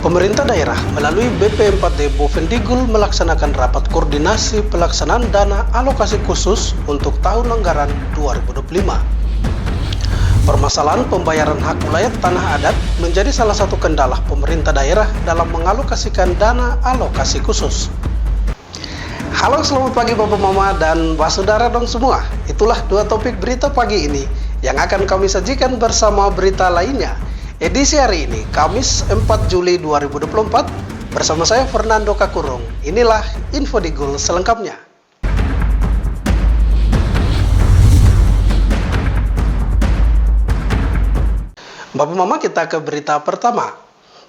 Pemerintah daerah melalui BP4D Bovendigul melaksanakan rapat koordinasi pelaksanaan dana alokasi khusus untuk tahun anggaran 2025. Permasalahan pembayaran hak ulayat tanah adat menjadi salah satu kendala pemerintah daerah dalam mengalokasikan dana alokasi khusus. Halo, selamat pagi Bapak Mama dan Pak Saudara dong semua. Itulah dua topik berita pagi ini yang akan kami sajikan bersama berita lainnya. Edisi hari ini, Kamis 4 Juli 2024, bersama saya Fernando Kakurung. Inilah Info Digul selengkapnya. Bapak Mama, kita ke berita pertama.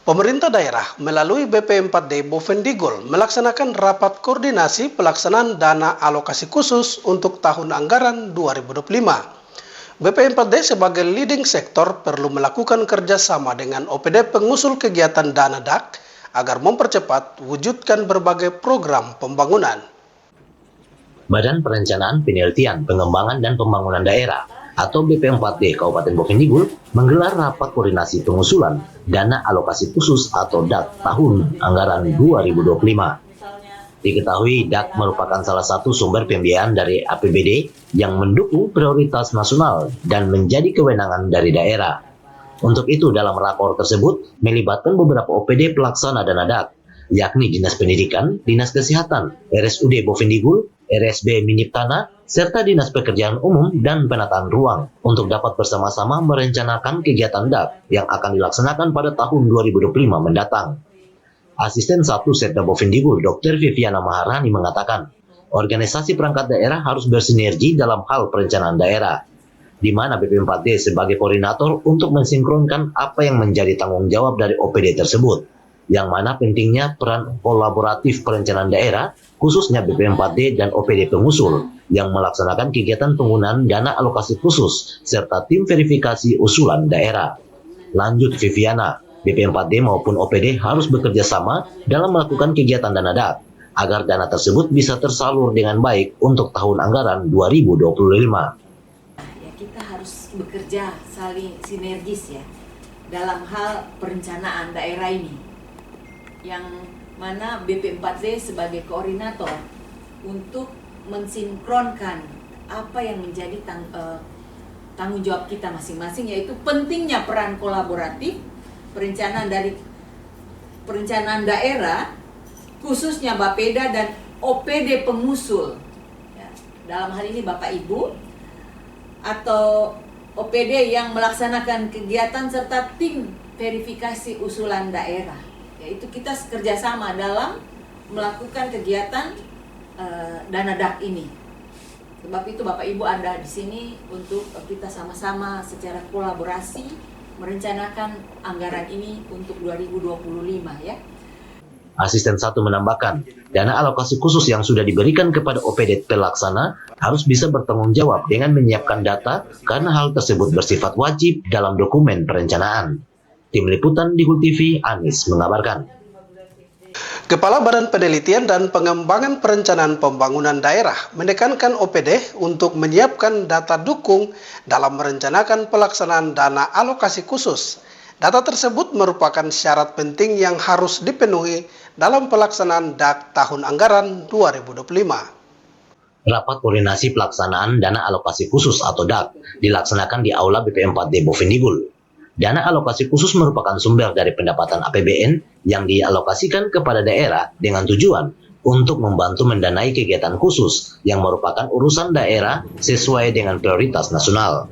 Pemerintah daerah melalui BP4D Bovendigul melaksanakan rapat koordinasi pelaksanaan dana alokasi khusus untuk tahun anggaran 2025. BP4D sebagai leading sektor perlu melakukan kerjasama dengan OPD pengusul kegiatan dana DAK agar mempercepat wujudkan berbagai program pembangunan. Badan Perencanaan, Penelitian, Pengembangan, dan Pembangunan Daerah atau BP4D Kabupaten Bovendigul menggelar rapat koordinasi pengusulan dana alokasi khusus atau DAK tahun anggaran 2025. Diketahui DAK merupakan salah satu sumber pembiayaan dari APBD yang mendukung prioritas nasional dan menjadi kewenangan dari daerah. Untuk itu dalam rakor tersebut melibatkan beberapa OPD pelaksana dana DAK, yakni Dinas Pendidikan, Dinas Kesehatan, RSUD Bovendigul, RSB Minip Tanah, serta Dinas Pekerjaan Umum dan Penataan Ruang untuk dapat bersama-sama merencanakan kegiatan DAK yang akan dilaksanakan pada tahun 2025 mendatang. Asisten 1 Setda Bovendigul, Dr. Viviana Maharani mengatakan, organisasi perangkat daerah harus bersinergi dalam hal perencanaan daerah, di mana BP4D sebagai koordinator untuk mensinkronkan apa yang menjadi tanggung jawab dari OPD tersebut, yang mana pentingnya peran kolaboratif perencanaan daerah, khususnya BP4D dan OPD pengusul, yang melaksanakan kegiatan penggunaan dana alokasi khusus, serta tim verifikasi usulan daerah. Lanjut Viviana, BP4D maupun OPD harus bekerja sama dalam melakukan kegiatan dana DAK, agar dana tersebut bisa tersalur dengan baik untuk tahun anggaran 2025. Ya, kita harus bekerja saling sinergis ya dalam hal perencanaan daerah ini, yang mana BP4D sebagai koordinator untuk mensinkronkan apa yang menjadi tanggung jawab kita masing-masing, yaitu pentingnya peran kolaboratif perencanaan daerah, khususnya Bapeda dan OPD pengusul ya, dalam hal ini Bapak Ibu atau OPD yang melaksanakan kegiatan serta tim verifikasi usulan daerah, yaitu kita kerjasama dalam melakukan kegiatan dana DAK ini. Sebab itu Bapak Ibu ada di sini untuk kita sama-sama secara kolaborasi merencanakan anggaran ini untuk 2025 ya. Asisten 1 menambahkan, dana alokasi khusus yang sudah diberikan kepada OPD pelaksana harus bisa bertanggung jawab dengan menyiapkan data karena hal tersebut bersifat wajib dalam dokumen perencanaan. Tim Liputan Digul TV, Anis mengabarkan. Kepala Badan Penelitian dan Pengembangan Perencanaan Pembangunan Daerah menekankan OPD untuk menyiapkan data dukung dalam merencanakan pelaksanaan dana alokasi khusus. Data tersebut merupakan syarat penting yang harus dipenuhi dalam pelaksanaan DAK tahun anggaran 2025. Rapat koordinasi pelaksanaan dana alokasi khusus atau DAK dilaksanakan di Aula BP4D Bovendigul. Dana alokasi khusus merupakan sumber dari pendapatan APBN yang dialokasikan kepada daerah dengan tujuan untuk membantu mendanai kegiatan khusus yang merupakan urusan daerah sesuai dengan prioritas nasional.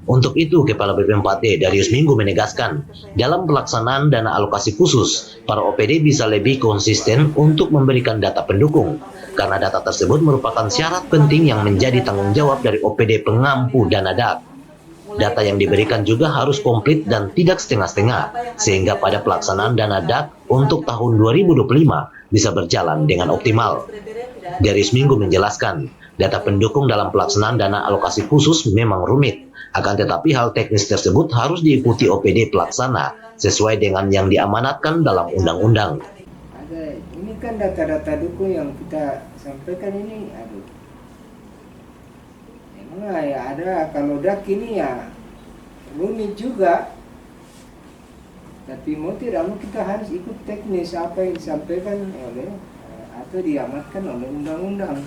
Untuk itu, Kepala BP4D Darius Minggu menegaskan, dalam pelaksanaan dana alokasi khusus, para OPD bisa lebih konsisten untuk memberikan data pendukung, karena data tersebut merupakan syarat penting yang menjadi tanggung jawab dari OPD pengampu dana DAK. Data yang diberikan juga harus komplit dan tidak setengah-setengah, sehingga pada pelaksanaan dana DAK untuk tahun 2025 bisa berjalan dengan optimal. Darius Minggu menjelaskan, data pendukung dalam pelaksanaan dana alokasi khusus memang rumit, akan tetapi hal teknis tersebut harus diikuti OPD pelaksana sesuai dengan yang diamanatkan dalam undang-undang. Ini kan data-data dukung yang kita sampaikan ini, Nah, ya ada kalau DAK ini ya rumit juga Tapi mau tidak mau kita harus ikut teknis apa yang disampaikan oleh atau diamatkan oleh undang-undang.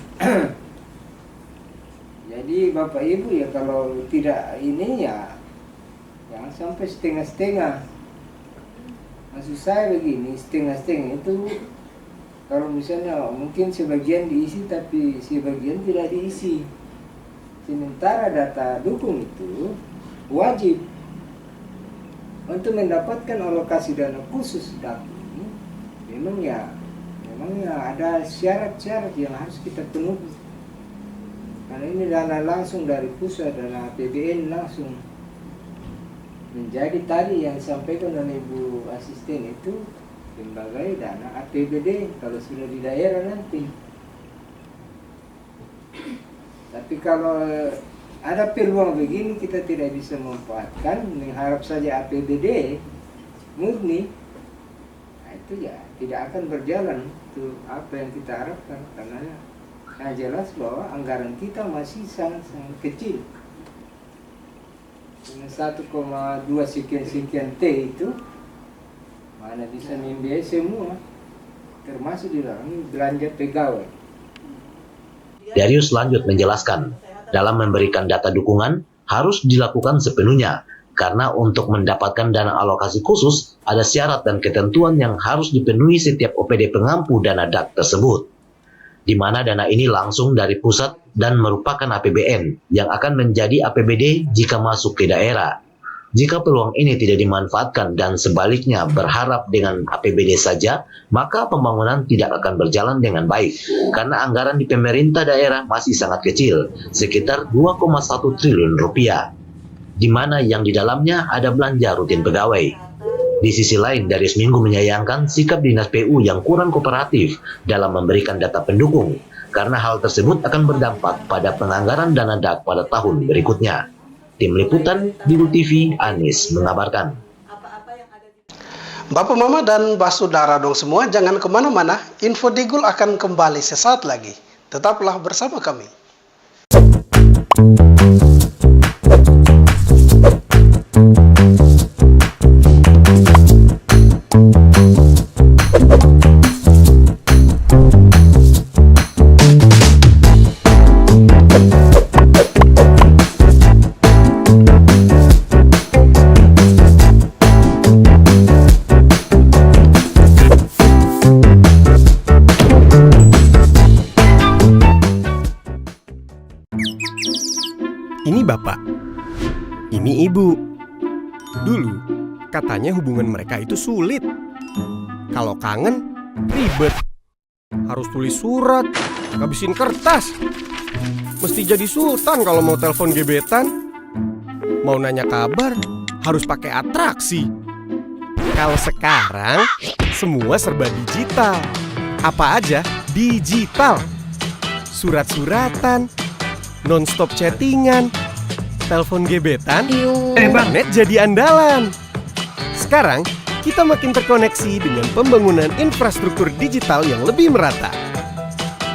Jadi Bapak Ibu ya kalau tidak ini ya jangan sampai setengah-setengah. Maksud saya begini, setengah-setengah itu kalau misalnya mungkin sebagian diisi tapi sebagian tidak diisi. Sementara data dukung itu wajib untuk mendapatkan alokasi dana khusus dapur. Memang ya ada syarat-syarat yang harus kita penuhi. Karena ini dana langsung dari pusat, dana APBN langsung. Menjadi tadi yang disampaikan oleh Ibu Asisten itu sebagai dana APBD kalau sudah di daerah nanti. Tapi kalau ada peluang begini kita tidak bisa memanfaatkan, mengharap saja APBD murni, nah itu ya tidak akan berjalan itu apa yang kita harapkan karena jelas bahwa anggaran kita masih sangat kecil. Dengan 1,2 sekian T itu mana bisa membiayai semua, termasuk di dalam belanja pegawai. Darius lanjut menjelaskan, dalam memberikan data dukungan harus dilakukan sepenuhnya, karena untuk mendapatkan dana alokasi khusus ada syarat dan ketentuan yang harus dipenuhi setiap OPD pengampu dana DAK tersebut, di mana dana ini langsung dari pusat dan merupakan APBN yang akan menjadi APBD jika masuk ke daerah. Jika peluang ini tidak dimanfaatkan dan sebaliknya berharap dengan APBD saja, maka pembangunan tidak akan berjalan dengan baik karena anggaran di pemerintah daerah masih sangat kecil, sekitar 2,1 triliun rupiah, di mana yang di dalamnya ada belanja rutin pegawai. Di sisi lain, Darius Minggu menyayangkan sikap Dinas PU yang kurang kooperatif dalam memberikan data pendukung, karena hal tersebut akan berdampak pada penganggaran dana DAK pada tahun berikutnya. Tim Liputan Digul TV, Anis mengabarkan. Bapak Mama dan Basudara dong semua, jangan kemana-mana, info Digul akan kembali sesaat lagi. Tetaplah bersama kami. Ini bapak, ini ibu. Dulu katanya hubungan mereka itu sulit. Kalau kangen, ribet. Harus tulis surat, ngabisin kertas. Mesti jadi sultan kalau mau telepon gebetan. Mau nanya kabar, harus pakai atraksi. Kalau sekarang, semua serba digital. Apa aja digital. Surat-suratan, non-stop chattingan, telepon gebetan, internet jadi andalan. Sekarang, kita makin terkoneksi dengan pembangunan infrastruktur digital yang lebih merata.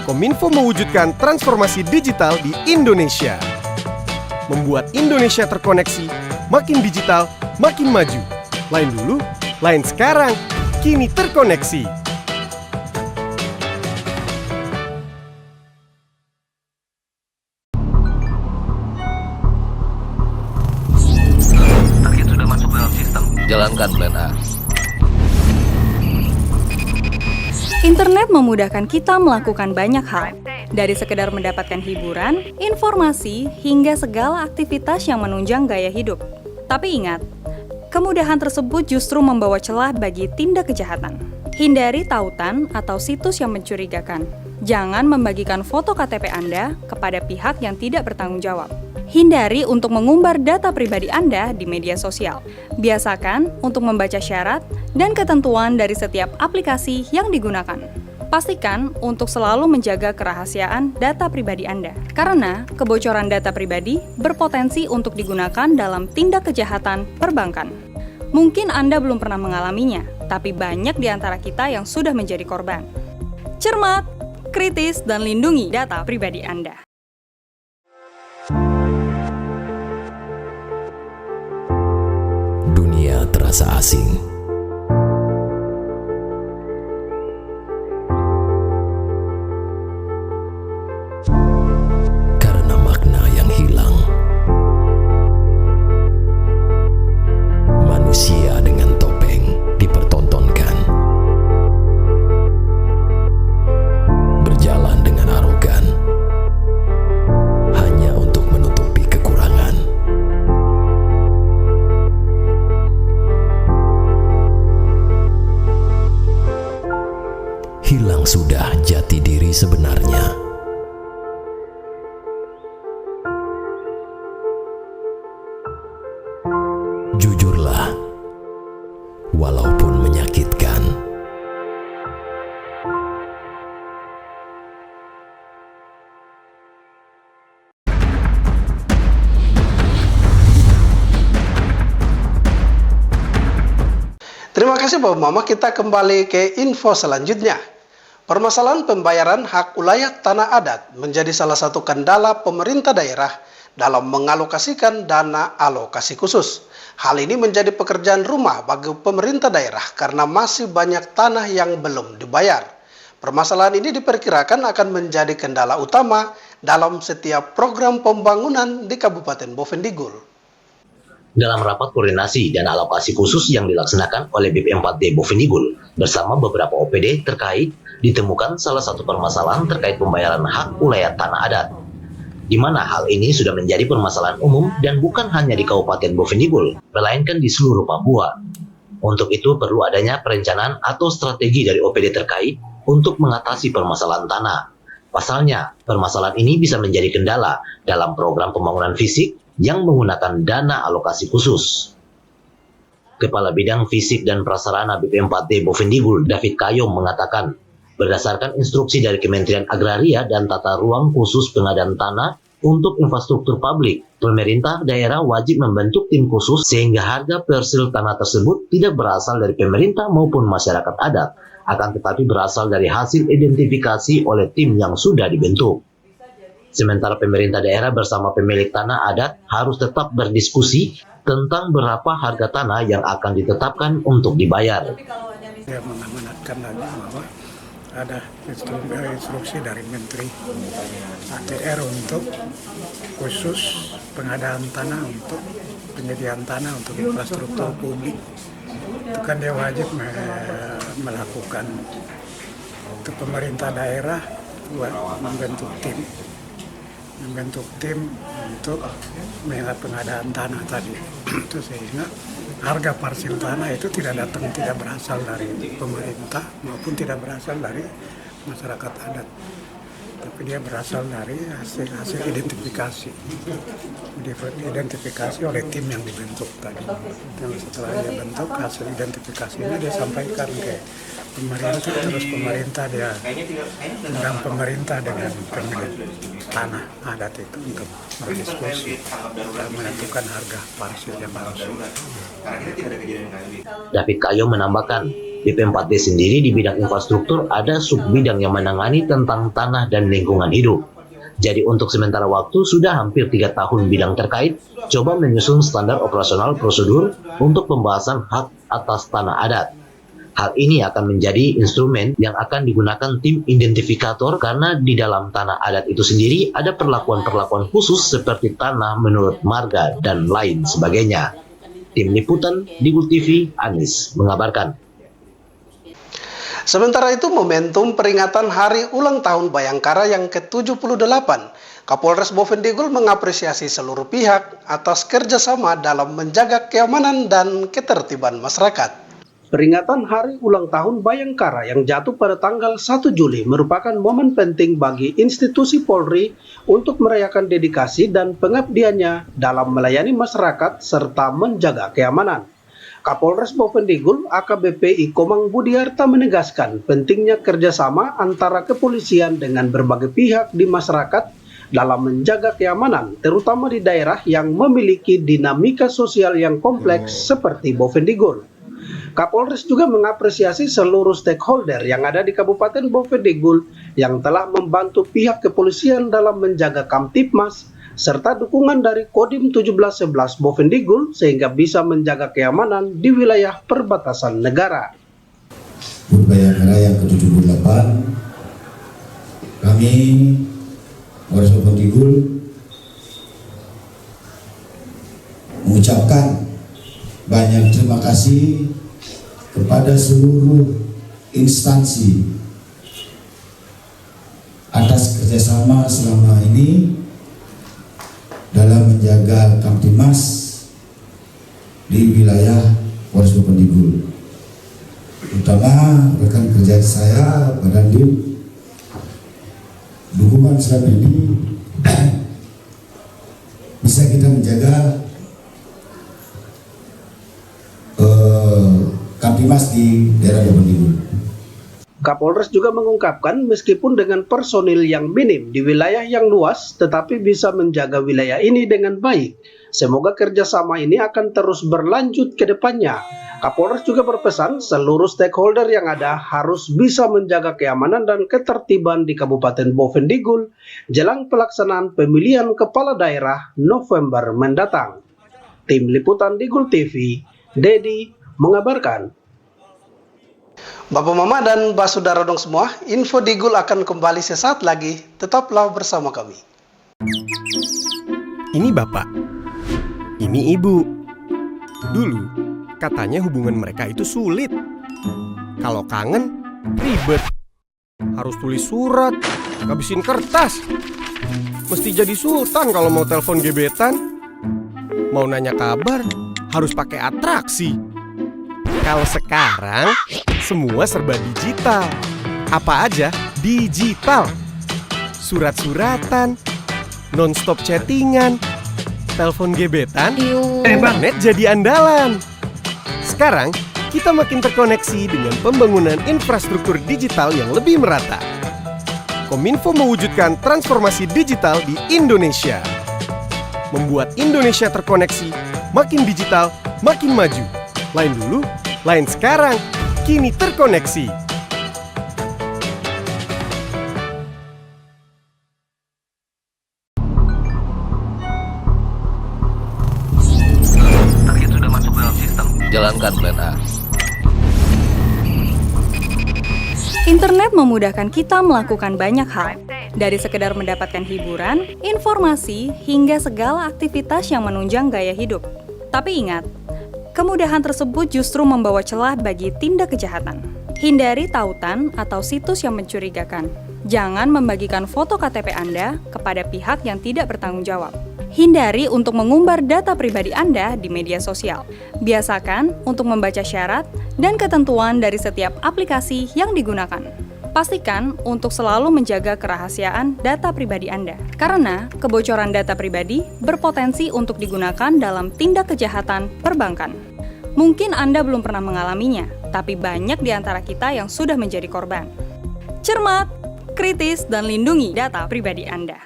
Kominfo mewujudkan transformasi digital di Indonesia. Membuat Indonesia terkoneksi, makin digital, makin maju. Lain dulu, lain sekarang, kini terkoneksi. Jalankan plan A. Internet memudahkan kita melakukan banyak hal, dari sekedar mendapatkan hiburan, informasi, hingga segala aktivitas yang menunjang gaya hidup. Tapi ingat, kemudahan tersebut justru membawa celah bagi tindak kejahatan. Hindari tautan atau situs yang mencurigakan. Jangan membagikan foto KTP Anda kepada pihak yang tidak bertanggung jawab. Hindari untuk mengumbar data pribadi Anda di media sosial. Biasakan untuk membaca syarat dan ketentuan dari setiap aplikasi yang digunakan. Pastikan untuk selalu menjaga kerahasiaan data pribadi Anda, karena kebocoran data pribadi berpotensi untuk digunakan dalam tindak kejahatan perbankan. Mungkin Anda belum pernah mengalaminya, tapi banyak di antara kita yang sudah menjadi korban. Cermat, kritis, dan lindungi data pribadi Anda. Dunia terasa asing, hilang sudah jati diri sebenarnya. Jujurlah, walaupun menyakitkan. Terima kasih Bapak Mama, kita kembali ke info selanjutnya. Permasalahan pembayaran hak ulayat tanah adat menjadi salah satu kendala pemerintah daerah dalam mengalokasikan dana alokasi khusus. Hal ini menjadi pekerjaan rumah bagi pemerintah daerah karena masih banyak tanah yang belum dibayar. Permasalahan ini diperkirakan akan menjadi kendala utama dalam setiap program pembangunan di Kabupaten Bovendigul. Dalam rapat koordinasi dan alokasi khusus yang dilaksanakan oleh BP4D Bovendigul bersama beberapa OPD terkait, ditemukan salah satu permasalahan terkait pembayaran hak ulayat tanah adat, di mana hal ini sudah menjadi permasalahan umum dan bukan hanya di Kabupaten Bovendigul, melainkan di seluruh Papua. Untuk itu perlu adanya perencanaan atau strategi dari OPD terkait untuk mengatasi permasalahan tanah. Pasalnya, permasalahan ini bisa menjadi kendala dalam program pembangunan fisik yang menggunakan dana alokasi khusus. Kepala Bidang Fisik dan Prasarana BP4D Bovendigul, David Kayom, mengatakan, berdasarkan instruksi dari Kementerian Agraria dan Tata Ruang Khusus Pengadaan Tanah untuk infrastruktur publik, pemerintah daerah wajib membentuk tim khusus sehingga harga parcel tanah tersebut tidak berasal dari pemerintah maupun masyarakat adat, akan tetapi berasal dari hasil identifikasi oleh tim yang sudah dibentuk. Sementara pemerintah daerah bersama pemilik tanah adat harus tetap berdiskusi tentang berapa harga tanah yang akan ditetapkan untuk dibayar. Saya mengamanatkan lagi bahwa ada instruksi dari Menteri ATR untuk khusus pengadaan tanah untuk penyediaan tanah untuk infrastruktur publik. Itu kan dia wajib melakukan untuk pemerintah daerah membentuk tim untuk pengadaan tanah tadi. Itu sehingga harga parcel tanah itu tidak berasal dari pemerintah maupun tidak berasal dari masyarakat adat, tapi dia berasal dari hasil identifikasi oleh tim yang dibentuk tadi. Dan setelah dia bentuk hasil identifikasinya dia sampaikan ke pemerintah, terus pemerintah dia undang pemerintah dengan pemilik tanah adat itu untuk berdiskusi dan menentukan harga parcel yang harus. David Kayom menambahkan, BP4D sendiri di bidang infrastruktur ada sub-bidang yang menangani tentang tanah dan lingkungan hidup. Jadi untuk sementara waktu sudah hampir 3 tahun bidang terkait coba menyusun standar operasional prosedur untuk pembahasan hak atas tanah adat. Hal ini akan menjadi instrumen yang akan digunakan tim identifikator karena di dalam tanah adat itu sendiri ada perlakuan-perlakuan khusus seperti tanah menurut marga dan lain sebagainya. Tim Liputan Digul TV, Anis mengabarkan. Sementara itu, momentum peringatan Hari Ulang Tahun Bayangkara yang ke-78, Kapolres Bovendigul mengapresiasi seluruh pihak atas kerjasama dalam menjaga keamanan dan ketertiban masyarakat. Peringatan Hari Ulang Tahun Bayangkara yang jatuh pada tanggal 1 Juli merupakan momen penting bagi institusi Polri untuk merayakan dedikasi dan pengabdiannya dalam melayani masyarakat serta menjaga keamanan. Kapolres Bovendigul AKBP Komang Budiarta menegaskan pentingnya kerjasama antara kepolisian dengan berbagai pihak di masyarakat dalam menjaga keamanan, terutama di daerah yang memiliki dinamika sosial yang kompleks seperti Bovendigul. Kapolres juga mengapresiasi seluruh stakeholder yang ada di Kabupaten Bovendigul yang telah membantu pihak kepolisian dalam menjaga Kamtipmas serta dukungan dari Kodim 1711 Bovendigul sehingga bisa menjaga keamanan di wilayah perbatasan negara. HUT Bayangkara yang ke-78, kami Polres Bovendigul mengucapkan banyak terima kasih kepada seluruh instansi atas kerjasama selama ini dalam menjaga Kamtipmas di wilayah Polres Bovendigul. terutama rekan kerja saya Pak Dandim, dukungan selama ini bisa kita menjaga Kamtimas di daerah Bovendigul. Kapolres juga mengungkapkan meskipun dengan personil yang minim di wilayah yang luas, tetapi bisa menjaga wilayah ini dengan baik. Semoga kerjasama ini akan terus berlanjut ke depannya. Kapolres juga berpesan seluruh stakeholder yang ada harus bisa menjaga keamanan dan ketertiban di Kabupaten Bovendigul jelang pelaksanaan pemilihan kepala daerah November mendatang. Tim Liputan Digul TV, Dedi mengabarkan. Bapak Mama dan Mbak Saudara dong semua, info Digul akan kembali sesaat lagi. Tetaplah bersama kami. Ini bapak, ini ibu. Dulu, katanya hubungan mereka itu sulit. Kalau kangen, ribet. Harus tulis surat, ngabisin kertas. Mesti jadi sultan kalau mau telepon gebetan. Mau nanya kabar, harus pakai atraksi. Kalau sekarang, semua serba digital. Apa aja digital. Surat-suratan, non-stop chattingan, telepon gebetan, internet jadi andalan. Sekarang, kita makin terkoneksi dengan pembangunan infrastruktur digital yang lebih merata. Kominfo mewujudkan transformasi digital di Indonesia. Membuat Indonesia terkoneksi, makin digital, makin maju. Lain dulu, lain sekarang, kini terkoneksi. Target sudah masuk dalam sistem. Jalankan plan A. Internet memudahkan kita melakukan banyak hal, dari sekedar mendapatkan hiburan, informasi, hingga segala aktivitas yang menunjang gaya hidup. Tapi ingat, kemudahan tersebut justru membawa celah bagi tindak kejahatan. Hindari tautan atau situs yang mencurigakan. Jangan membagikan foto KTP Anda kepada pihak yang tidak bertanggung jawab. Hindari untuk mengumbar data pribadi Anda di media sosial. Biasakan untuk membaca syarat dan ketentuan dari setiap aplikasi yang digunakan. Pastikan untuk selalu menjaga kerahasiaan data pribadi Anda, karena kebocoran data pribadi berpotensi untuk digunakan dalam tindak kejahatan perbankan. Mungkin Anda belum pernah mengalaminya, tapi banyak di antara kita yang sudah menjadi korban. Cermat, kritis, dan lindungi data pribadi Anda.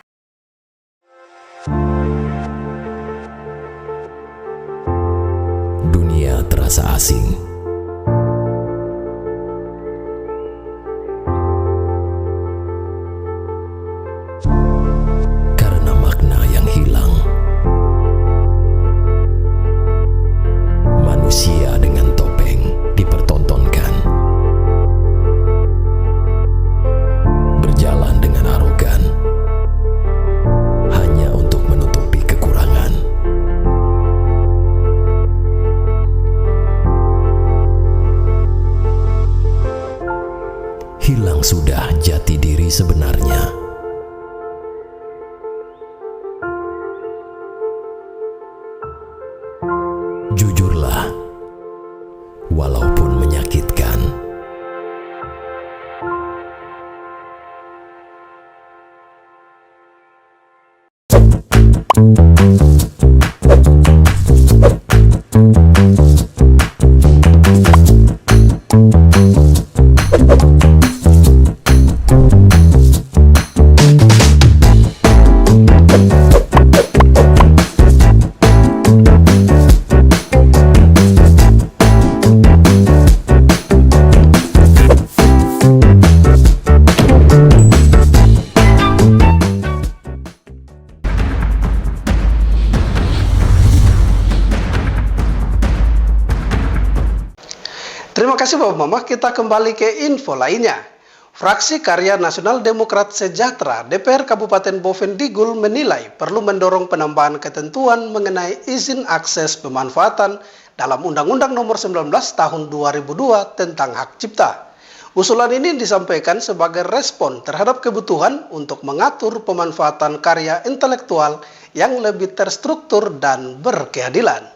Dunia terasa asing. Karena makna yang hilang. Manusia dengan topeng dipertontonkan. Berjalan dengan arogan. Hanya untuk menutupi kekurangan. Hilang sudah jati diri sebenarnya. Jujurlah, walaupun menyakitkan. Terima kasih Bapak Mama, kita kembali ke info lainnya. Fraksi Karya Nasional Demokrat Sejahtera DPR Kabupaten Bovendigul menilai perlu mendorong penambahan ketentuan mengenai izin akses pemanfaatan dalam Undang-Undang Nomor 19 Tahun 2002 tentang Hak Cipta. Usulan ini disampaikan sebagai respon terhadap kebutuhan untuk mengatur pemanfaatan karya intelektual yang lebih terstruktur dan berkeadilan.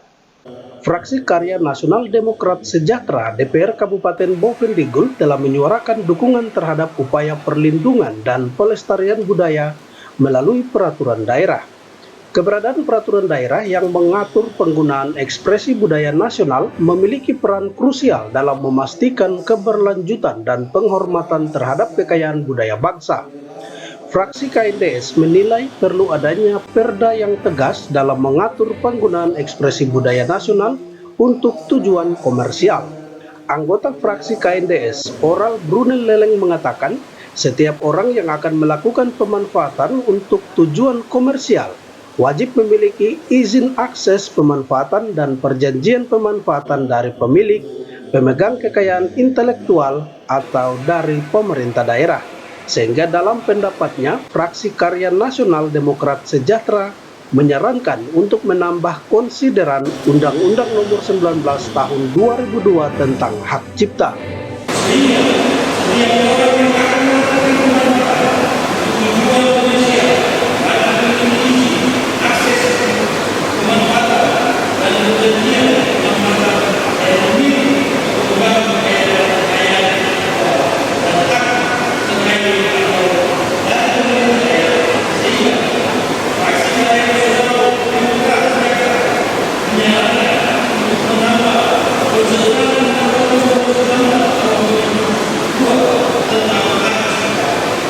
Fraksi Karya Nasional Demokrat Sejahtera DPR Kabupaten Bovendigul telah menyuarakan dukungan terhadap upaya perlindungan dan pelestarian budaya melalui peraturan daerah. Keberadaan peraturan daerah yang mengatur penggunaan ekspresi budaya nasional memiliki peran krusial dalam memastikan keberlanjutan dan penghormatan terhadap kekayaan budaya bangsa. Fraksi KNDS menilai perlu adanya perda yang tegas dalam mengatur penggunaan ekspresi budaya nasional untuk tujuan komersial. Anggota fraksi KNDS, Oral Brunel Leleng mengatakan, setiap orang yang akan melakukan pemanfaatan untuk tujuan komersial wajib memiliki izin akses pemanfaatan dan perjanjian pemanfaatan dari pemilik, pemegang kekayaan intelektual, atau dari pemerintah daerah. Sehingga dalam pendapatnya, fraksi Karya Nasional Demokrat Sejahtera menyarankan untuk menambah konsideran Undang-Undang Nomor 19 Tahun 2002 tentang Hak Cipta.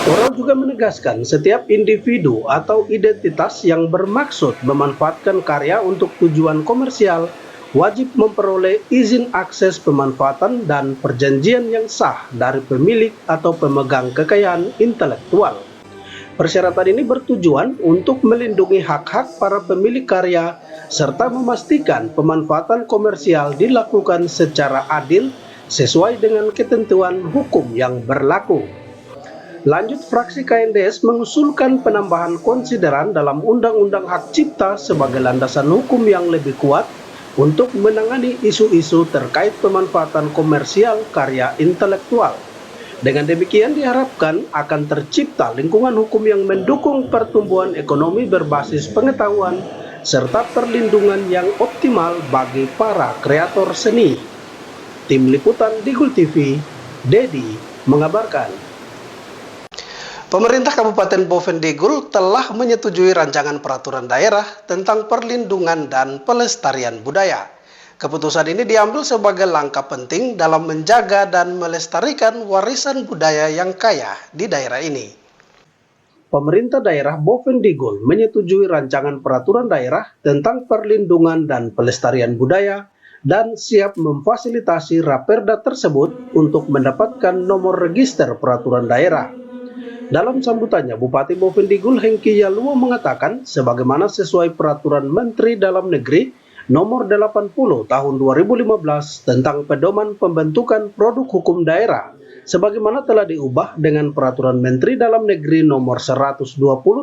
Orang juga menegaskan setiap individu atau identitas yang bermaksud memanfaatkan karya untuk tujuan komersial wajib memperoleh izin akses pemanfaatan dan perjanjian yang sah dari pemilik atau pemegang kekayaan intelektual. Persyaratan ini bertujuan untuk melindungi hak-hak para pemilik karya serta memastikan pemanfaatan komersial dilakukan secara adil sesuai dengan ketentuan hukum yang berlaku. Lanjut, fraksi KNDS mengusulkan penambahan konsideran dalam Undang-Undang Hak Cipta sebagai landasan hukum yang lebih kuat untuk menangani isu-isu terkait pemanfaatan komersial karya intelektual. Dengan demikian diharapkan akan tercipta lingkungan hukum yang mendukung pertumbuhan ekonomi berbasis pengetahuan serta perlindungan yang optimal bagi para kreator seni. Tim Liputan Digul TV, Dedi mengabarkan. Pemerintah Kabupaten Bovendigul telah menyetujui rancangan peraturan daerah tentang perlindungan dan pelestarian budaya. Keputusan ini diambil sebagai langkah penting dalam menjaga dan melestarikan warisan budaya yang kaya di daerah ini. Pemerintah daerah Bovendigul menyetujui rancangan peraturan daerah tentang perlindungan dan pelestarian budaya dan siap memfasilitasi Raperda tersebut untuk mendapatkan nomor register peraturan daerah. Dalam sambutannya, Bupati Bovendigul Hengki Yaluo mengatakan, sebagaimana sesuai Peraturan Menteri Dalam Negeri Nomor 80 Tahun 2015 tentang Pedoman Pembentukan Produk Hukum Daerah, sebagaimana telah diubah dengan Peraturan Menteri Dalam Negeri Nomor 120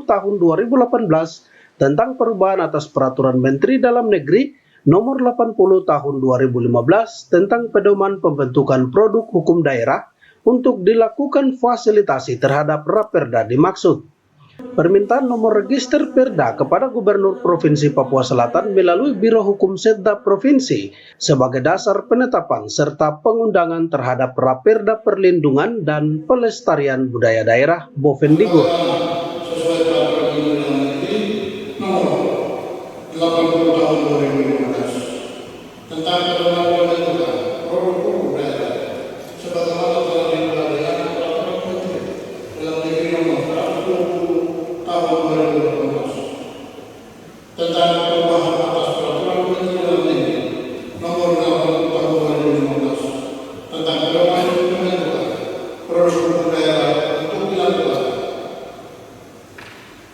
Tahun 2018 tentang perubahan atas Peraturan Menteri Dalam Negeri Nomor 80 Tahun 2015 tentang Pedoman Pembentukan Produk Hukum Daerah untuk dilakukan fasilitasi terhadap Raperda dimaksud. Permintaan nomor register Perda kepada Gubernur Provinsi Papua Selatan melalui Biro Hukum Setda Provinsi sebagai dasar penetapan serta pengundangan terhadap Raperda Perlindungan dan Pelestarian Budaya Daerah Bovendigul. Sesuai peraturan Undang-Undang Negeri Nomor 80 Tahun 2015 tentang pedoman pembentukan produk hukum daerah sebagaimana telah diubah dengan Peraturan Menteri Dalam Negeri Nomor 120 Tahun 2018 tentang perubahan atas Peraturan Menteri Dalam Negeri Nomor 80 Tahun 2015 tentang pedoman pembentukan produk hukum daerah untuk dilakukan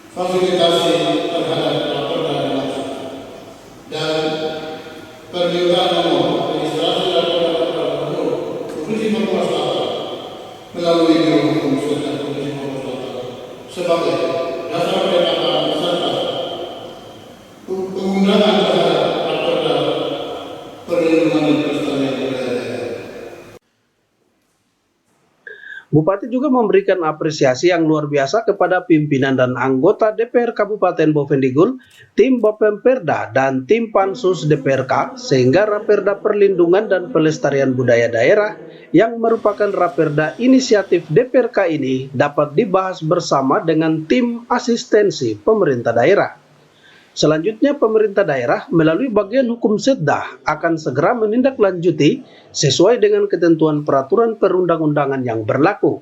fasilitasi terhadap Raperda dimaksud dan permintaan nomor registrasi Raperda Gubernur Provinsi Papua Selatan melalui Biro Hukum Setda Provinsi Papua Selatan sebagai dasar penetapan serta pengundangan terhadap Raperda Perlindungan dan Pelestarian Budaya Daerah. Bupati juga memberikan apresiasi yang luar biasa kepada pimpinan dan anggota DPR Kabupaten Bovendigul, tim Bapemperda, dan tim Pansus DPRK, sehingga Raperda Perlindungan dan Pelestarian Budaya Daerah yang merupakan Raperda inisiatif DPRK ini dapat dibahas bersama dengan tim asistensi pemerintah daerah. Selanjutnya, pemerintah daerah melalui bagian hukum Setda akan segera menindaklanjuti sesuai dengan ketentuan peraturan perundang-undangan yang berlaku.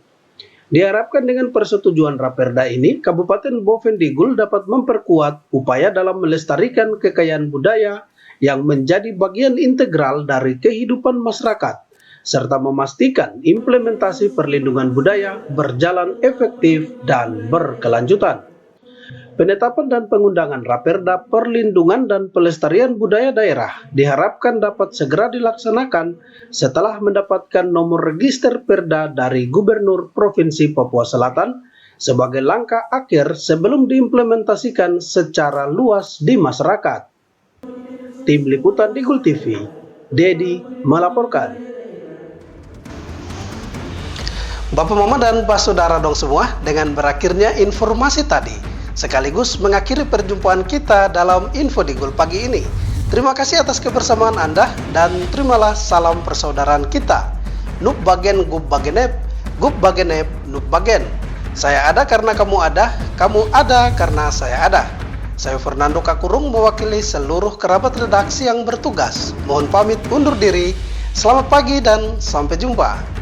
Diharapkan dengan persetujuan Raperda ini, Kabupaten Bovendigul dapat memperkuat upaya dalam melestarikan kekayaan budaya yang menjadi bagian integral dari kehidupan masyarakat, serta memastikan implementasi perlindungan budaya berjalan efektif dan berkelanjutan. Penetapan dan pengundangan Raperda Perlindungan dan Pelestarian Budaya Daerah diharapkan dapat segera dilaksanakan setelah mendapatkan nomor register Perda dari Gubernur Provinsi Papua Selatan sebagai langkah akhir sebelum diimplementasikan secara luas di masyarakat. Tim Liputan Digul TV, Dedi melaporkan. Bapak Mama dan Pak Saudara dong semua, dengan berakhirnya informasi tadi sekaligus mengakhiri perjumpaan kita dalam Info Digul pagi ini. Terima kasih atas kebersamaan Anda dan terimalah salam persaudaraan kita. Nup bagen gub bagenep, nup bagen. Saya ada karena kamu ada karena saya ada. Saya Fernando Kakurung mewakili seluruh kerabat redaksi yang bertugas. Mohon pamit undur diri. Selamat pagi dan sampai jumpa.